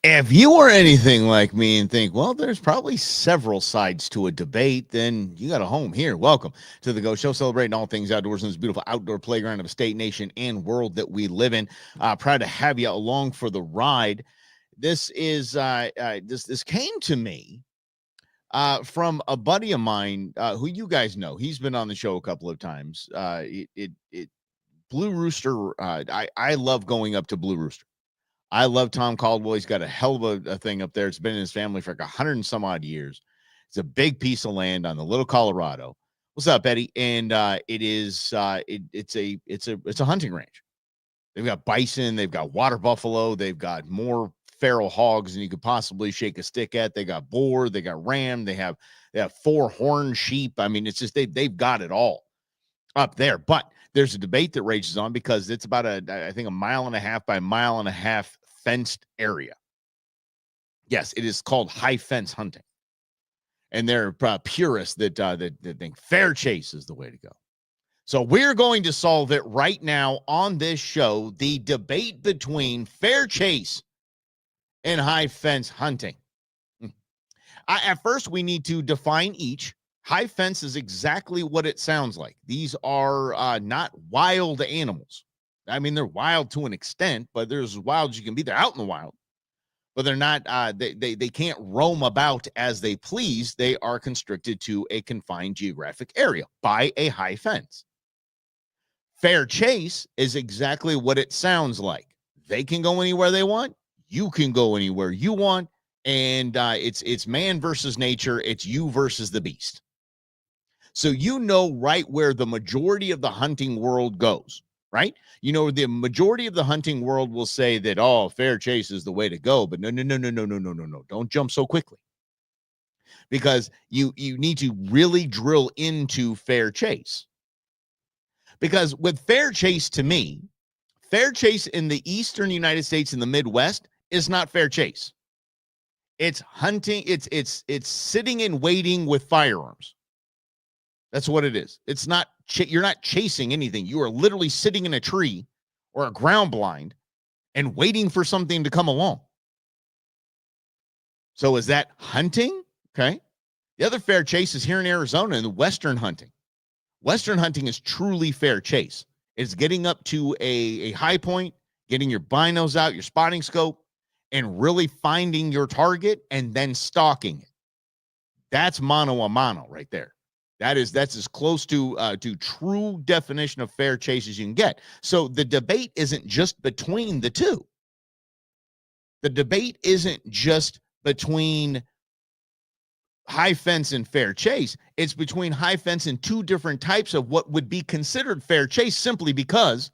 If you are anything like me and think, well, there's probably several sides to a debate, then you got a home here. Welcome to the Go Show, celebrating all things outdoors in this beautiful outdoor playground of a state, nation, and world that we live in. Proud to have you along for the ride. This is this came to me from a buddy of mine who you guys know. He's been on the show a couple of times. Blue Rooster. I love going up to Blue Rooster. I love Tom Caldwell. He's got a hell of a thing up there. It's been in his family for like 100 and some odd years. It's a big piece of land on the Little Colorado. What's up, Eddie? And it's a hunting range. They've got bison, they've got water buffalo, they've got more feral hogs than you could possibly shake a stick at. They got boar, they got ram, they have 4 horned sheep. I mean, it's just they've got it all up there. But there's a debate that rages on because it's about I think a mile and a half by mile and a half fenced area. Yes, it is called high fence hunting. And they're purists that think fair chase is the way to go. So we're going to solve it right now on this show, the debate between fair chase and high fence hunting. At first, we need to define each. High fence is exactly what it sounds like. These are not wild animals. I mean, they're wild to an extent, but they're as wild as you can be. They're out in the wild, but they're not, they can't roam about as they please. They are constricted to a confined geographic area by a high fence. Fair chase is exactly what it sounds like. They can go anywhere they want. You can go anywhere you want. And it's man versus nature. It's you versus the beast. So you know right where the majority of the hunting world goes. Right? You know, the majority of the hunting world will say that, oh, fair chase is the way to go. But no. Don't jump so quickly. Because you need to really drill into fair chase. Because with fair chase, to me, fair chase in the eastern United States and the Midwest is not fair chase. It's hunting. It's sitting and waiting with firearms. That's what it is. It's not, you're not chasing anything. You are literally sitting in a tree or a ground blind and waiting for something to come along. So is that hunting? Okay. The other fair chase is here in Arizona in the Western hunting. Western hunting is truly fair chase. It's getting up to a high point, getting your binos out, your spotting scope, and really finding your target and then stalking it. That's mano a mano right there. That's as close to true definition of fair chase as you can get. So the debate isn't just between the two. The debate isn't just between high fence and fair chase. It's between high fence and two different types of what would be considered fair chase simply because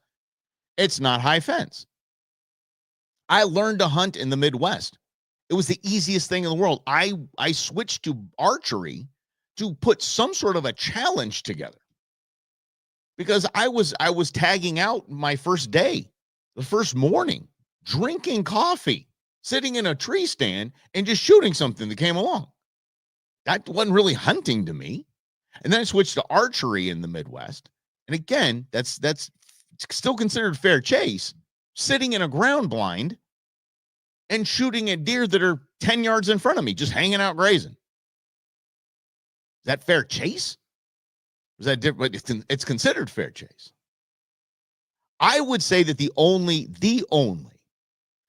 it's not high fence. I learned to hunt in the Midwest. It was the easiest thing in the world. I switched to archery to put some sort of a challenge together because I was tagging out my first day, the first morning, drinking coffee, sitting in a tree stand and just shooting something that came along. That wasn't really hunting to me. And then I switched to archery in the Midwest. And again, that's still considered fair chase, sitting in a ground blind and shooting at deer that are 10 yards in front of me, just hanging out grazing. Is that fair chase? Is that different? It's considered fair chase. I would say that the only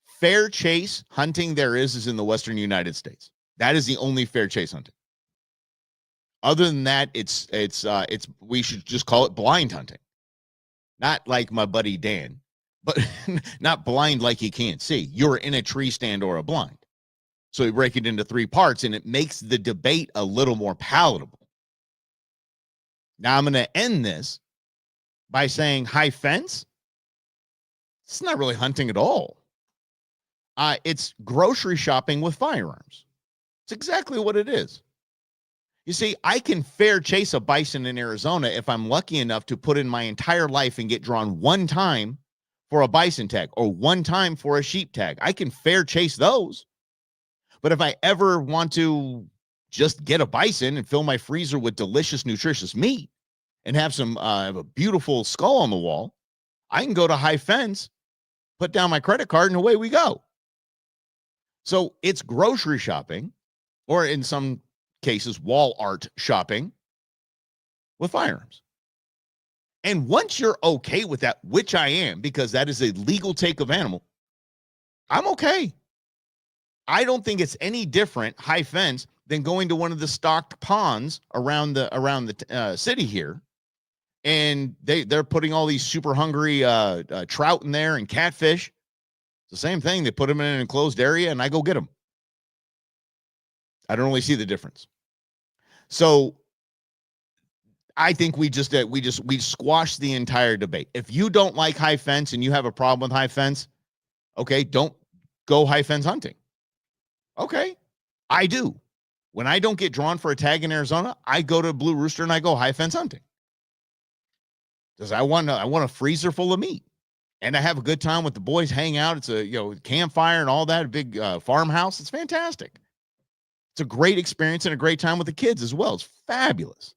fair chase hunting there is in the Western United States. That is the only fair chase hunting. Other than that, it's we should just call it blind hunting. Not like my buddy Dan, but not blind like he can't see. You're in a tree stand or a blind. So we break it into 3 parts, and it makes the debate a little more palatable. Now I'm going to end this by saying high fence. It's not really hunting at all. It's grocery shopping with firearms. It's exactly what it is. You see, I can fair chase a bison in Arizona if I'm lucky enough to put in my entire life and get drawn one time for a bison tag or one time for a sheep tag. I can fair chase those. But if I ever want to just get a bison and fill my freezer with delicious, nutritious meat and have a beautiful skull on the wall, I can go to high fence, put down my credit card, and away we go. So it's grocery shopping, or in some cases, wall art shopping with firearms. And once you're okay with that, which I am, because that is a legal take of animal, I'm okay. I don't think it's any different, high fence, than going to one of the stocked ponds around the city here, and they're putting all these super hungry trout in there and catfish. It's the same thing. They put them in an enclosed area, and I go get them. I don't really see the difference. So I think we squash the entire debate. If you don't like high fence and you have a problem with high fence, okay, don't go high fence hunting. Okay, I do. When I don't get drawn for a tag in Arizona, I go to Blue Rooster and I go high fence hunting. Because I want a freezer full of meat, and I have a good time with the boys. Hang out. It's a campfire and all that. A big farmhouse. It's fantastic. It's a great experience and a great time with the kids as well. It's fabulous.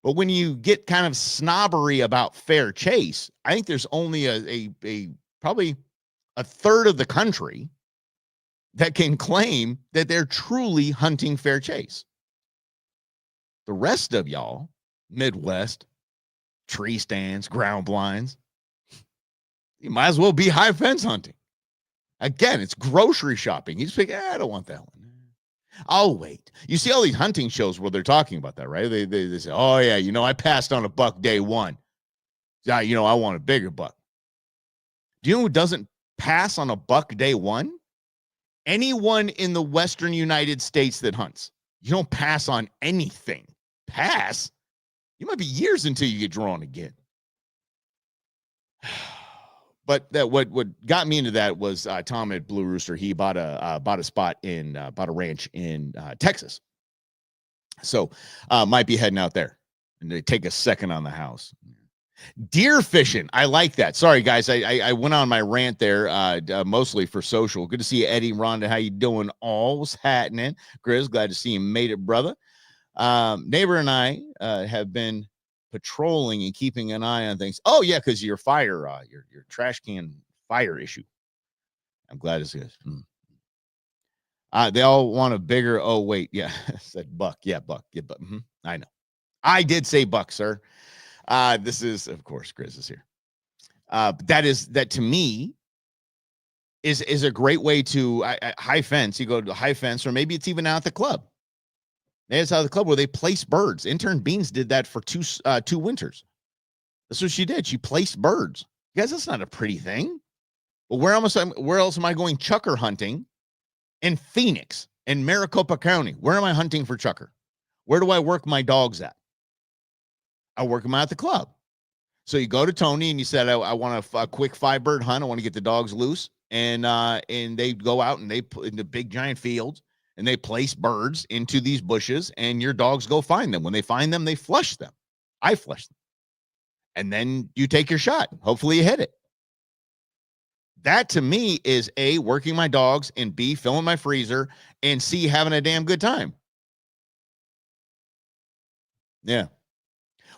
But when you get kind of snobbery about fair chase, I think there's only a probably a third of the country that can claim that they're truly hunting fair chase. The rest of y'all, Midwest, tree stands, ground blinds, you might as well be high fence hunting. Again, it's grocery shopping. You just think, I don't want that one. I'll wait. You see all these hunting shows where they're talking about that, right? They say, oh, yeah, I passed on a buck day one. Yeah, I want a bigger buck. Do you know who doesn't pass on a buck day one? Anyone in the Western United States that hunts. You don't pass on anything. Pass? You might be years until you get drawn again. But that what got me into that was Tom at Blue Rooster. He bought a ranch in Texas, so might be heading out there and they take a second on the house. Deer fishing, I like that. Sorry guys, I went on my rant there, mostly for social. Good to see you, Eddie, Rhonda. How you doing? All's happening. Grizz, glad to see you made it, brother. Neighbor and I have been patrolling and keeping an eye on things. Oh yeah, because your trash can fire issue. I'm glad it's good. They all want a bigger. Oh wait, yeah, said buck. Yeah, buck. Yeah, but I know. I did say buck, sir. This is, of course, Grizz is here. That to me is a great way to high fence. You go to high fence, or maybe it's even out at the club. It's out of the club where they place birds. Intern Beans did that for two winters. That's what she did. She placed birds. You guys, that's not a pretty thing. But where else am I going chucker hunting? In Phoenix, in Maricopa County. Where am I hunting for chucker? Where do I work my dogs at? I work them out at the club. So you go to Tony and you said, I want a quick 5-bird hunt. I want to get the dogs loose. And they go out and they put in the big giant fields. And they place birds into these bushes, and your dogs go find them. When they find them, they flush them. I flush them. And then you take your shot. Hopefully you hit it. That to me is A, working my dogs, and B, filling my freezer, and C, having a damn good time. Yeah.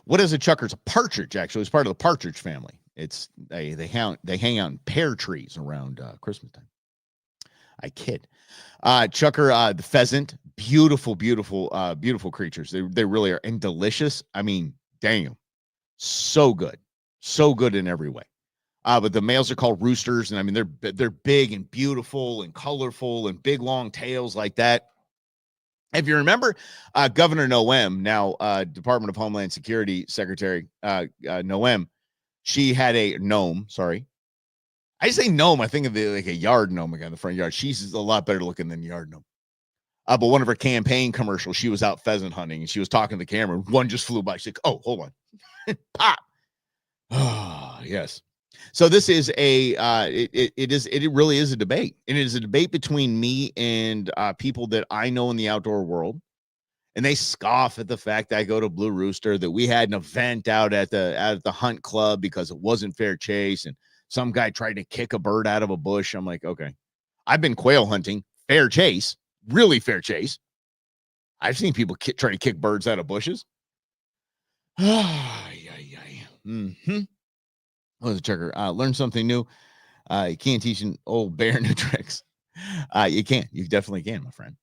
What is a chucker? It's a partridge, actually. It's part of the partridge family. It's they hang out in pear trees around Christmas time. I kid. Chucker, the pheasant, beautiful creatures. They really are, and delicious. I mean, damn, so good in every way. But the males are called roosters, and I mean they're big and beautiful and colorful and big long tails like that. If you remember, Governor Noem, now Department of Homeland Security Secretary Noem, she had a gnome. Sorry. I say gnome. I think of like a yard gnome in the front yard. She's a lot better looking than yard gnome. But one of her campaign commercials, she was out pheasant hunting and she was talking to the camera. One just flew by. She's like, "Oh, hold on, pop." Oh, yes. So this is it really is a debate, and it is a debate between me and people that I know in the outdoor world, and they scoff at the fact that I go to Blue Rooster, that we had an event out at the hunt club because it wasn't fair chase, and some guy tried to kick a bird out of a bush. I'm like, okay, I've been quail hunting, fair chase, really fair chase. I've seen people try to kick birds out of bushes. Mm-hmm. What was a checker? Learn something new. You can't teach an old bear new tricks. You definitely can, my friend.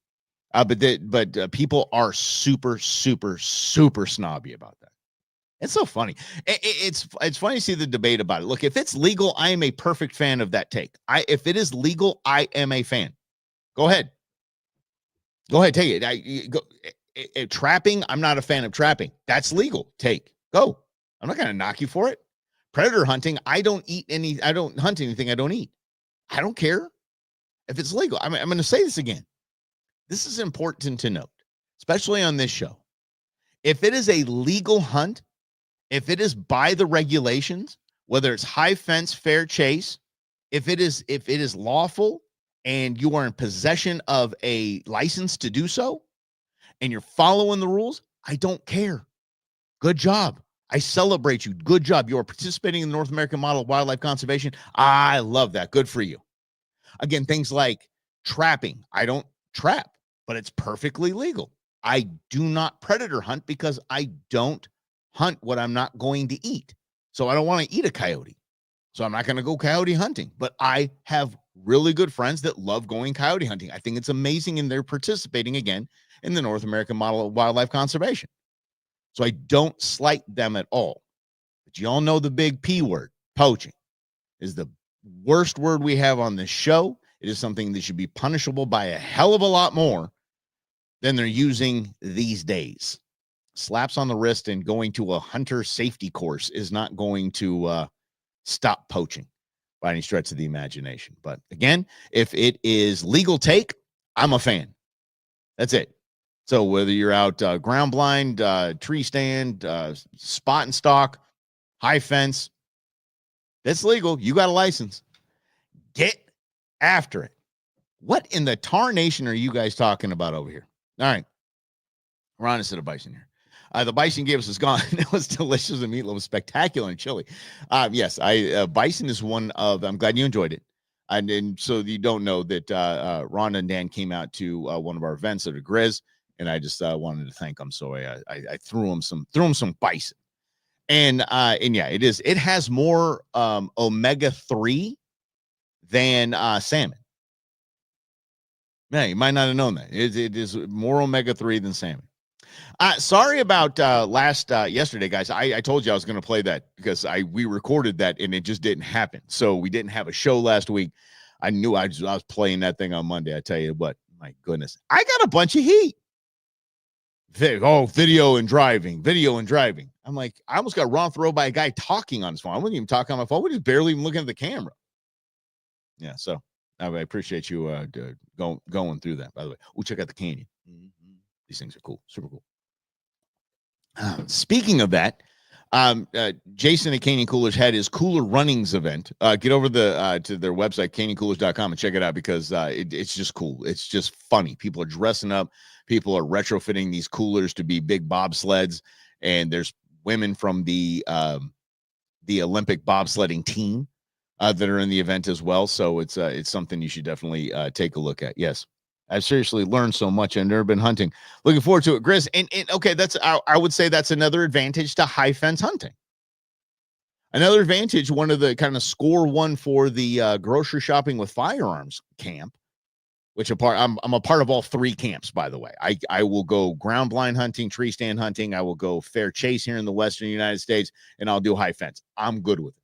But people are super, super, super snobby about that. It's so funny. It's funny to see the debate about it. Look, if it's legal, I am a perfect fan of that take. If it is legal, I am a fan. Go ahead. Go ahead, take it. Trapping, I'm not a fan of trapping. That's legal. Go. I'm not going to knock you for it. Predator hunting, I don't hunt anything I don't eat. I don't care if it's legal. I'm going to say this again. This is important to note, especially on this show. If it is a legal hunt, if it is by the regulations, whether it's high fence, fair chase, if it is lawful and you are in possession of a license to do so, and you're following the rules, I don't care. Good job. I celebrate you. Good job. You are participating in the North American model of wildlife conservation. I love that. Good for you. Again, things like trapping. I don't trap, but it's perfectly legal. I do not predator hunt because I don't hunt what I'm not going to eat. So I don't want to eat a coyote. So I'm not going to go coyote hunting. But I have really good friends that love going coyote hunting. I think it's amazing, and they're participating again in the North American model of wildlife conservation. So I don't slight them at all. But you all know the big P word, poaching, is the worst word we have on this show. It is something that should be punishable by a hell of a lot more than they're using these days. Slaps on the wrist and going to a hunter safety course is not going to stop poaching by any stretch of the imagination. But again, if it is legal take, I'm a fan. That's it. So whether you're out ground blind, tree stand, spot and stalk, high fence, that's legal. You got a license. Get after it. What in the tarnation are you guys talking about over here? All right. Ron instead of bison here. The bison gave us his gone. It was delicious, and meatloaf was spectacular and chili. Yes, bison is one of. I'm glad you enjoyed it. And so you don't know that Ron and Dan came out to one of our events at a Grizz, and I just wanted to thank them. So I threw them some bison, and yeah, it has more omega-3 than salmon. Yeah, you might not have known that. It is more omega-3 than salmon. Sorry about yesterday, guys. I told you I was going to play that because we recorded that and it just didn't happen. So we didn't have a show last week. I knew I was playing that thing on Monday. I tell you what, my goodness, I got a bunch of heat. Video and driving. I'm like, I almost got run through by a guy talking on his phone. I wasn't even talking on my phone. We're just barely even looking at the camera. Yeah, so I appreciate you going through that. By the way, check out the canyon. Mm-hmm. These things are cool, super cool. Speaking of that, Jason at Canyon Coolers had his Cooler Runnings event. Get over to their website, canyoncoolers.com, and check it out because it's just cool. It's just funny. People are dressing up. People are retrofitting these coolers to be big bobsleds, and there's women from the Olympic bobsledding team that are in the event as well. So it's something you should definitely take a look at. Yes. I've seriously learned so much and never been hunting. Looking forward to it, Grizz. And okay, I would say that's another advantage to high fence hunting. Another advantage, one of the kind of score one for the grocery shopping with firearms camp, which I'm a part of all three camps, by the way. I will go ground blind hunting, tree stand hunting. I will go fair chase here in the Western United States, and I'll do high fence. I'm good with it.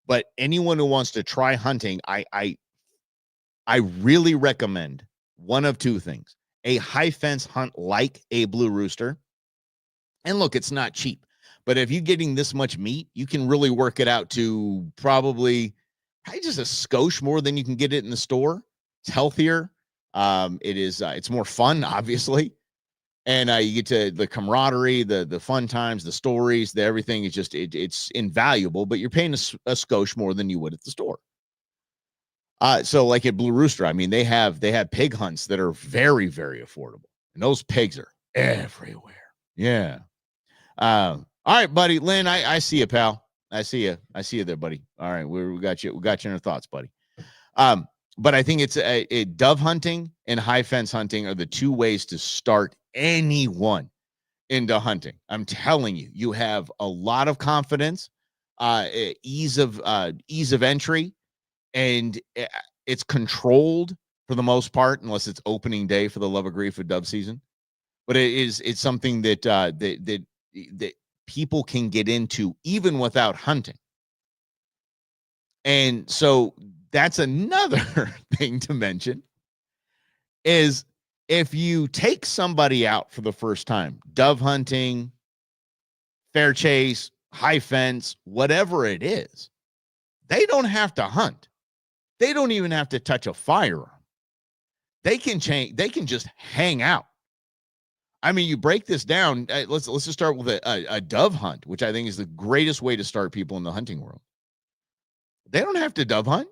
But anyone who wants to try hunting, I really recommend one of two things: a high fence hunt like a Blue Rooster. And look, it's not cheap, but if you're getting this much meat, you can really work it out to probably just a skosh more than you can get it in the store. It's healthier. It's more fun, obviously. And you get to the camaraderie, the fun times, the stories, the everything is just, it's invaluable, but you're paying a skosh more than you would at the store. So like at Blue Rooster, I mean, they have pig hunts that are very, very affordable, and those pigs are everywhere. Yeah. All right, buddy. Lynn, I see you, pal. I see you there, buddy. All right. We got you. We got you in our thoughts, buddy. But I think it's a dove hunting and high fence hunting are the two ways to start anyone into hunting. I'm telling you, you have a lot of confidence, ease of entry. And It's controlled for the most part, unless it's opening day for the Love of Grief of dove season. But it's something that people can get into even without hunting. And so that's another thing to mention is if you take somebody out for the first time, dove hunting, fair chase, high fence, whatever it is, they don't have to hunt. They don't even have to touch a firearm. They can just hang out. I mean, you break this down. Let's just start with a dove hunt, which I think is the greatest way to start people in the hunting world. They don't have to dove hunt.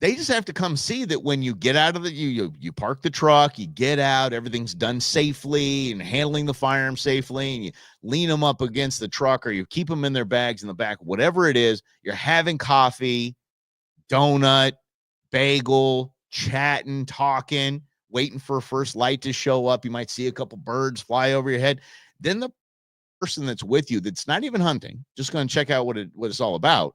They just have to come see that when you get out of you park the truck, you get out, everything's done safely and handling the firearm safely, and you lean them up against the truck or you keep them in their bags in the back, whatever it is, you're having coffee, donut, bagel, chatting, talking, waiting for a first light to show up. You might see a couple birds fly over your head. Then the person that's with you that's not even hunting, just going to check out what it's all about,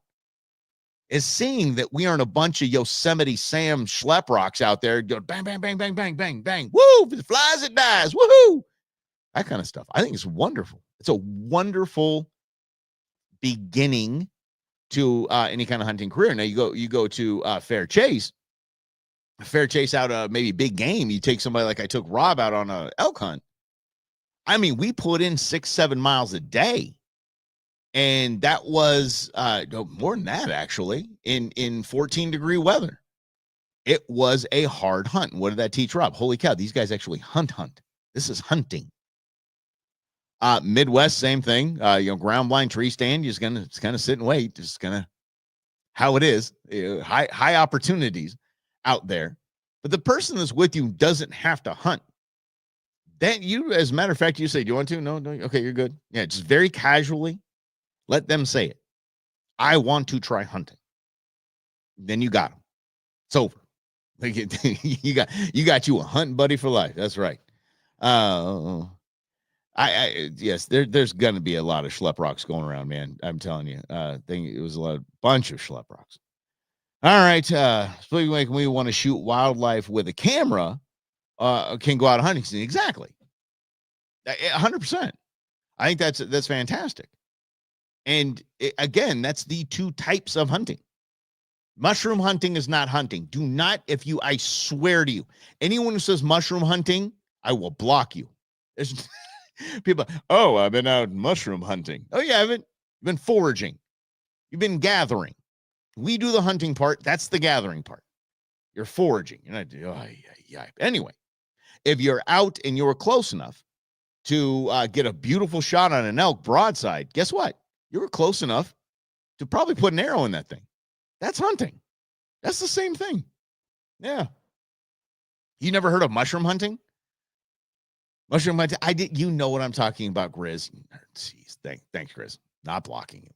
is seeing that we aren't a bunch of Yosemite Sam schlep rocks out there going bang, bang, bang, bang, bang, bang, bang. Woo! If it flies, it dies. Woohoo! That kind of stuff. I think it's wonderful. It's a wonderful beginning to any kind of hunting career. Now you go to fair chase out maybe big game. You take somebody like I took Rob out on a elk hunt. I mean, we put in 6-7 miles a day. And that was more than that, actually, in 14-degree weather. It was a hard hunt. What did that teach Rob? Holy cow, these guys actually hunt. This is hunting. Midwest, same thing. Ground blind tree stand. You're just gonna sit and wait. Just gonna how it is. High opportunities out there. But the person that's with you doesn't have to hunt. Then you, as a matter of fact, you say, "Do you want to?" No. Okay, you're good. Yeah, just very casually. Let them say it. I want to try hunting. Then you got them. It's over. You got you a hunting buddy for life. That's right. Yes, there's gonna be a lot of schlep rocks going around, man. I'm telling you. It was a bunch of schlep rocks. All right. Speaking like we want to shoot wildlife with a camera, can go out hunting season. Exactly. 100%. I think that's fantastic. And again, that's the two types of hunting. Mushroom hunting is not hunting. Do not, I swear to you, anyone who says mushroom hunting, I will block you. There's people, I've been out mushroom hunting. Oh, you haven't? You've been foraging. You've been gathering. We do the hunting part. That's the gathering part. You're foraging. You're not, Anyway, if you're out and you're close enough to get a beautiful shot on an elk broadside, guess what? You were close enough to probably put an arrow in that thing. That's hunting. That's the same thing. Yeah. You never heard of mushroom hunting? Mushroom hunting. You know what I'm talking about, Grizz. Jeez, thanks, Grizz. Not blocking you.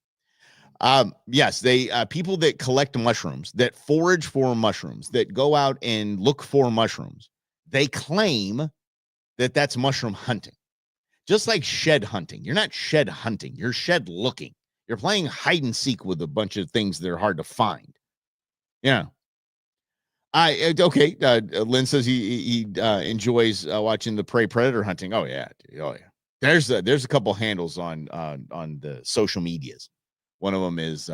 Yes, they people that collect mushrooms, that forage for mushrooms, that go out and look for mushrooms, they claim that that's mushroom hunting. Just like shed hunting. You're not shed hunting. You're shed looking. You're playing hide and seek with a bunch of things that are hard to find. Yeah. Lynn says he enjoys watching the prey predator hunting. Oh yeah. There's a couple handles on the social medias. One of them is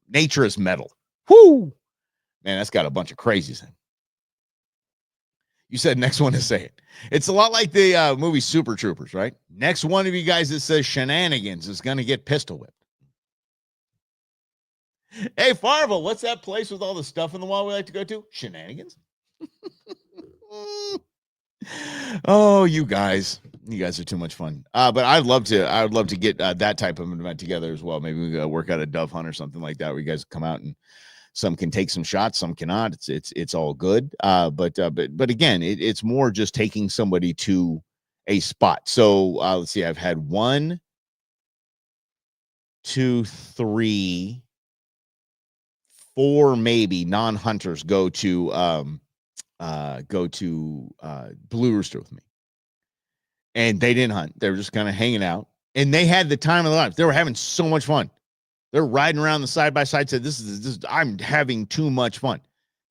Nature is Metal. Whoo! Man, that's got a bunch of crazies in it. You said next one to say it. It's a lot like the movie Super Troopers, right? Next one of you guys that says shenanigans is going to get pistol whipped. Hey, Farva, what's that place with all the stuff in the wall we like to go to? Shenanigans? Oh, you guys are too much fun. But I'd love to get that type of event together as well. Maybe we gotta work out a dove hunt or something like that where you guys come out and some can take some shots, some cannot. It's all good. But again, it's more just taking somebody to a spot. So let's see. I've had 1, 2, 3, 4 maybe non-hunters go to Blue Rooster with me, and they didn't hunt. They were just kind of hanging out, and they had the time of their lives. They were having so much fun. They're riding around the side by side. Said, this. I'm having too much fun.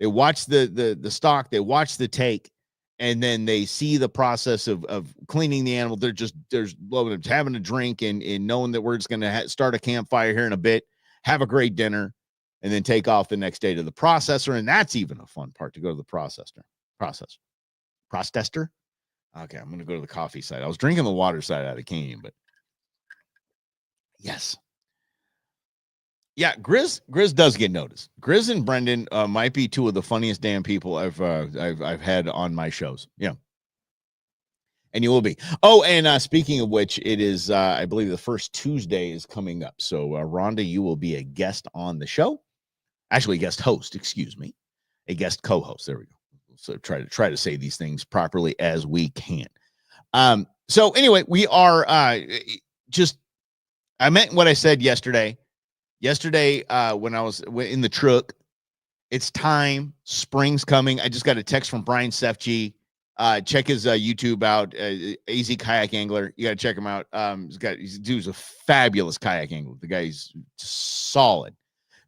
They watch the stock. They watch the take, and then they see the process of cleaning the animal. There's having a drink and knowing that we're just going to start a campfire here in a bit, have a great dinner, and then take off the next day to the processor. And that's even a fun part, to go to the processor. Okay, I'm going to go to the coffee side. I was drinking the water side out of Canyon, but yes. Yeah, Grizz does get noticed. Grizz and Brendan might be two of the funniest damn people I've had on my shows. Yeah. And you will be. Oh, and speaking of which, it is, I believe the first Tuesday is coming up. So, Rhonda, you will be a guest on the show. Actually, a guest host, excuse me. A guest co-host. There we go. So try to say these things properly as we can. So anyway, we are I meant what I said yesterday. Yesterday, when I was in the truck, it's time. Spring's coming. I just got a text from Brian Sefji. Check his YouTube out. AZ Kayak Angler. You got to check him out. He's a fabulous kayak angler. The guy's solid.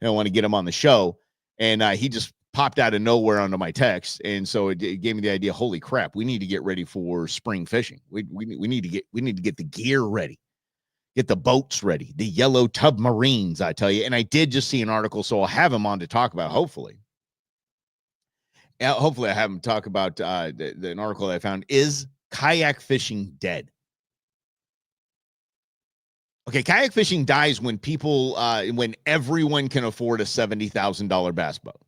I want to get him on the show, and he just popped out of nowhere onto my text, and so it gave me the idea. Holy crap! We need to get ready for spring fishing. We need to get the gear ready, get the boats ready, the yellow tub marines. I tell you, and I did just see an article, so I'll have him on to talk about. Hopefully, I have him talk about an article that I found. Is kayak fishing dead? Okay, kayak fishing dies when when everyone can afford a $70,000 bass boat.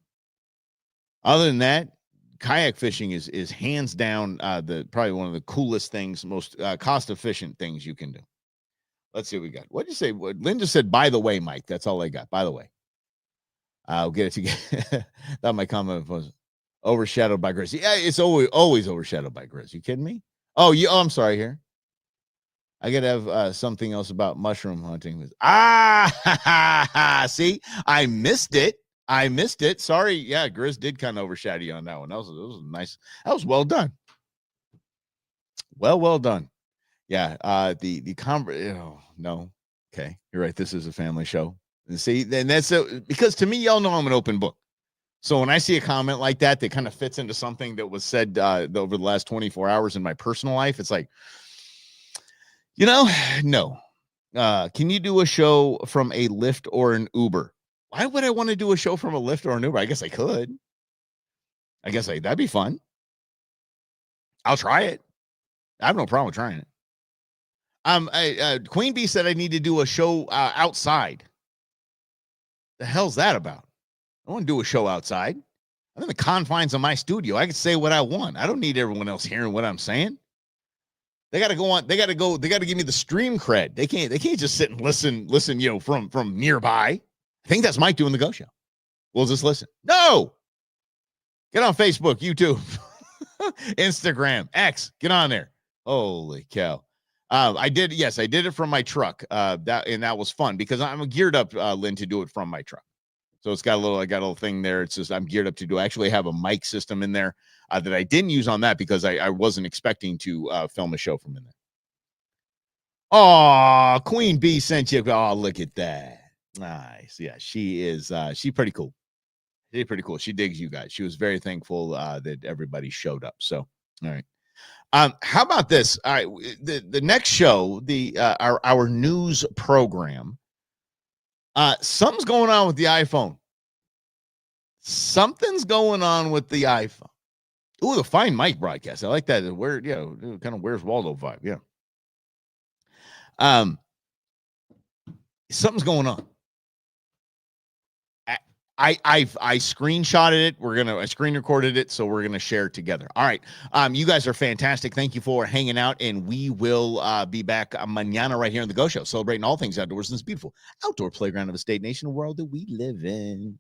Other than that, kayak fishing is hands down probably one of the coolest things, most cost efficient things you can do. Let's see what we got. What did you say? Lynn just said, by the way, Mike. That's all I got. By the way. I'll get it together. That my comment was overshadowed by Grizz. Yeah, it's always overshadowed by Grizz. You kidding me? Oh, I'm sorry here. I got to have something else about mushroom hunting. See, I missed it. Sorry. Yeah, Grizz did kind of overshadow you on that one. That was nice. That was well done. Well done. Yeah. Oh, no. Okay. You're right. This is a family show. And see, then that's because to me, y'all know I'm an open book. So when I see a comment like that kind of fits into something that was said over the last 24 hours in my personal life, it's like, no. Can you do a show from a Lyft or an Uber? Why would I want to do a show from a Lyft or an Uber? I guess I could. That'd be fun. I'll try it. I have no problem trying it. Queen Bee said I need to do a show outside. The hell's that about? I want to do a show outside. I'm in the confines of my studio. I can say what I want. I don't need everyone else hearing what I'm saying. They got to go on. They got to give me the stream cred. They can't just sit and listen, from nearby. I think that's Mike doing the Go Show. We'll just listen. No. Get on Facebook, YouTube, Instagram, X. Get on there. Holy cow. I did it from my truck. That was fun because I'm geared up, Lynn, to do it from my truck. So I got a little thing there. It's just I'm geared up to do. I actually have a mic system in there that I didn't use on that because I wasn't expecting to film a show from in there. Oh, Queen Bee sent you. Oh, look at that. Nice. Yeah, she is. She's pretty cool. She's pretty cool. She digs you guys. She was very thankful that everybody showed up. So, all right. How about this? All right, the next show, our news program. Something's going on with the iPhone. Something's going on with the iPhone. Ooh, the Fine Mike broadcast. I like that. Where, kind of Where's Waldo vibe. Yeah. Something's going on. I screenshotted it. I screen recorded it, so we're gonna share it together. All right. You guys are fantastic. Thank you for hanging out, and we will be back mañana right here on the Go Show, celebrating all things outdoors in this beautiful outdoor playground of a state nation world that we live in.